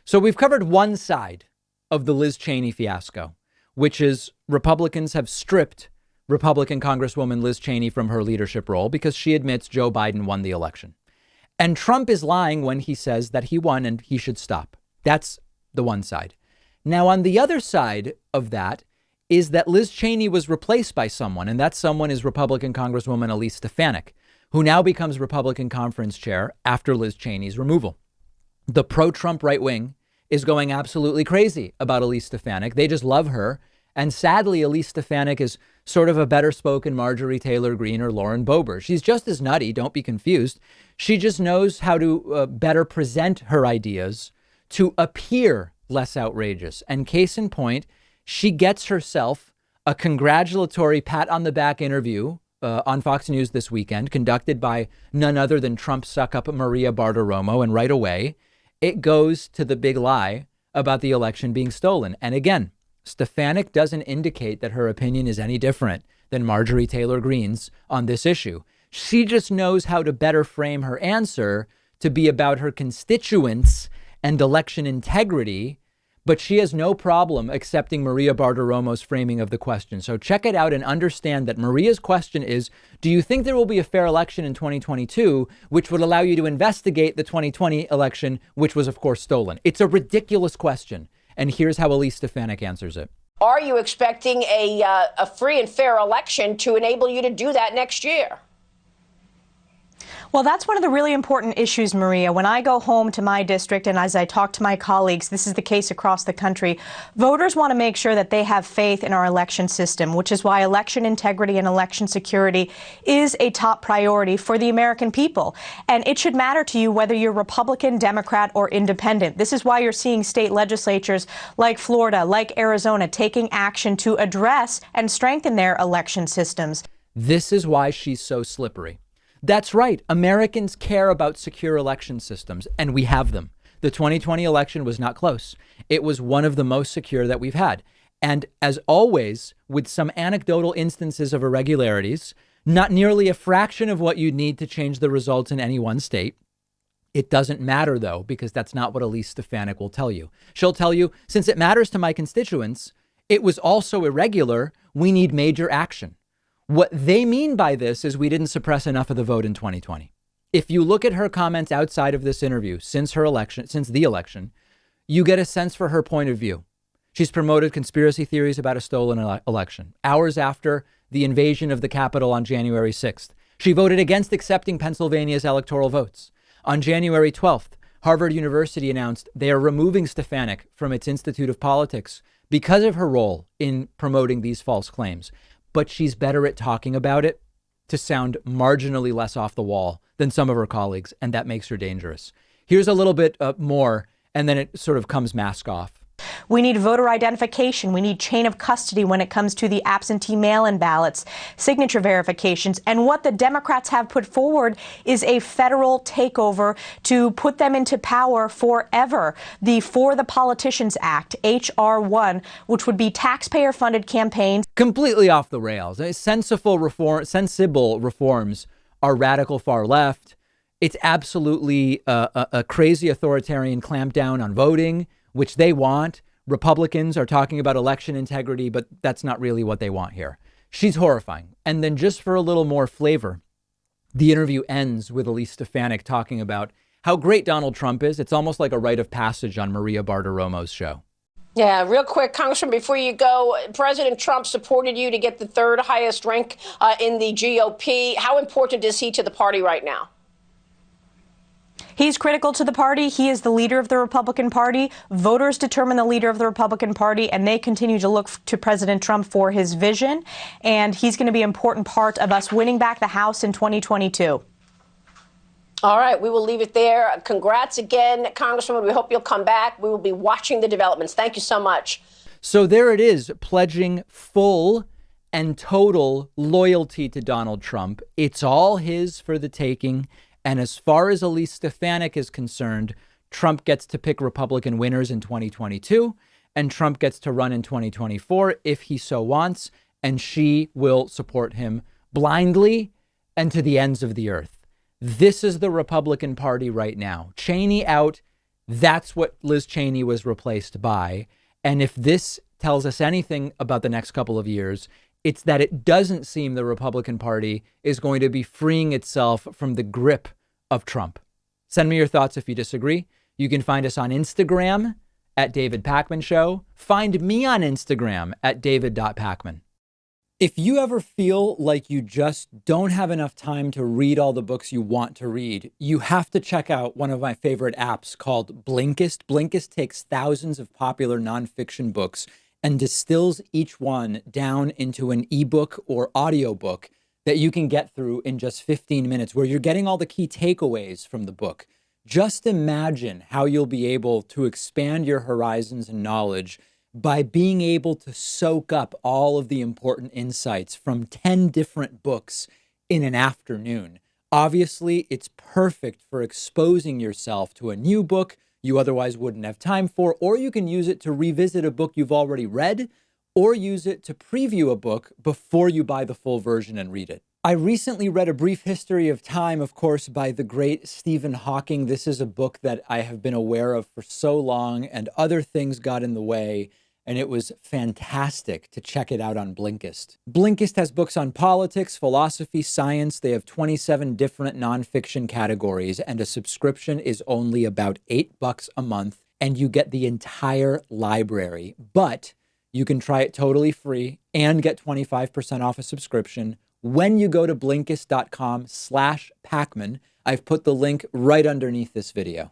So we've covered one side of the Liz Cheney fiasco, which is Republicans have stripped Republican Congresswoman Liz Cheney from her leadership role because she admits Joe Biden won the election. And Trump is lying when he says that he won and he should stop. That's the one side. Now, on the other side of that is that Liz Cheney was replaced by someone, and that someone is Republican Congresswoman Elise Stefanik, who now becomes Republican conference chair after Liz Cheney's removal. The pro-Trump right wing is going absolutely crazy about Elise Stefanik. They just love her. And sadly, Elise Stefanik is sort of a better spoken Marjorie Taylor Greene or Lauren Boebert. She's just as nutty. Don't be confused. She just knows how to better present her ideas to appear less outrageous. And case in point, she gets herself a congratulatory pat on the back interview on Fox News this weekend, conducted by none other than Trump suck-up Maria Bartiromo. And right away, it goes to the big lie about the election being stolen. And again, Stefanik doesn't indicate that her opinion is any different than Marjorie Taylor Greene's on this issue. She just knows how to better frame her answer to be about her constituents and election integrity, but she has no problem accepting Maria Bartiromo's framing of the question. So check it out and understand that Maria's question is, do you think there will be a fair election in 2022, which would allow you to investigate the 2020 election, which was, of course, stolen? It's a ridiculous question. And here's how Elise Stefanik answers it. Are you expecting a free and fair election to enable you to do that next year? Well, that's one of the really important issues, Maria. When I go home to my district and as I talk to my colleagues, this is the case across the country, voters want to make sure that they have faith in our election system, which is why election integrity and election security is a top priority for the American people. And it should matter to you whether you're Republican, Democrat, or independent. This is why you're seeing state legislatures like Florida, like Arizona, taking action to address and strengthen their election systems. This is why she's so slippery. That's right. Americans care about secure election systems, and we have them. The 2020 election was not close. It was one of the most secure that we've had. And as always, with some anecdotal instances of irregularities, not nearly a fraction of what you need to change the results in any one state. It doesn't matter, though, because that's not what Elise Stefanik will tell you. She'll tell you, since it matters to my constituents, it was also irregular. We need major action. What they mean by this is we didn't suppress enough of the vote in 2020. If you look at her comments outside of this interview since the election, you get a sense for her point of view. She's promoted conspiracy theories about a stolen election. Hours after the invasion of the Capitol on January 6th, she voted against accepting Pennsylvania's electoral votes. On January 12th, Harvard University announced they are removing Stefanik from its Institute of Politics because of her role in promoting these false claims. But she's better at talking about it to sound marginally less off the wall than some of her colleagues, and that makes her dangerous. Here's a little bit more, and then it sort of comes mask off. We need voter identification. We need chain of custody when it comes to the absentee mail-in ballots, signature verifications. And what the Democrats have put forward is a federal takeover to put them into power forever. The For the Politicians Act, H.R. 1, which would be taxpayer-funded campaigns. Completely off the rails. Sensible reforms are radical far left. It's absolutely a crazy authoritarian clampdown on voting, which they want. Republicans are talking about election integrity, but that's not really what they want here. She's horrifying. And then just for a little more flavor, the interview ends with Elise Stefanik talking about how great Donald Trump is. It's almost like a rite of passage on Maria Bartiromo's show. Yeah, real quick, Congressman, before you go, President Trump supported you to get the third highest rank in the GOP. How important is he to the party right now? He's critical to the party. He is the leader of the Republican Party. Voters determine the leader of the Republican Party, and they continue to look to President Trump for his vision. And he's going to be an important part of us winning back the House in 2022. All right, we will leave it there. Congrats again, Congresswoman. We hope you'll come back. We will be watching the developments. Thank you so much. So there it is, pledging full and total loyalty to Donald Trump. It's all his for the taking. And as far as Elise Stefanik is concerned, Trump gets to pick Republican winners in 2022, and Trump gets to run in 2024 if he so wants, and she will support him blindly and to the ends of the earth. This is the Republican Party right now. Cheney out. That's what Liz Cheney was replaced by. And if this tells us anything about the next couple of years, it's that it doesn't seem the Republican Party is going to be freeing itself from the grip of Trump. Send me your thoughts if you disagree. You can find us on Instagram at David Pakman Show. Find me on Instagram at david.pakman. If you ever feel like you just don't have enough time to read all the books you want to read, you have to check out one of my favorite apps called Blinkist. Blinkist takes thousands of popular nonfiction books and distills each one down into an ebook or audiobook that you can get through in just 15 minutes, where you're getting all the key takeaways from the book. Just imagine how you'll be able to expand your horizons and knowledge by being able to soak up all of the important insights from 10 different books in an afternoon. Obviously, it's perfect for exposing yourself to a new book you otherwise wouldn't have time for, or you can use it to revisit a book you've already read, or use it to preview a book before you buy the full version and read it. I recently read A Brief History of Time, of course, by the great Stephen Hawking. This is a book that I have been aware of for so long, and other things got in the way, and it was fantastic to check it out on Blinkist. Blinkist has books on politics, philosophy, science. They have 27 different nonfiction categories, and a subscription is only about $8 a month, and you get the entire library. But you can try it totally free and get 25% off a subscription when you go to Blinkist.com/Pakman. I've put the link right underneath this video.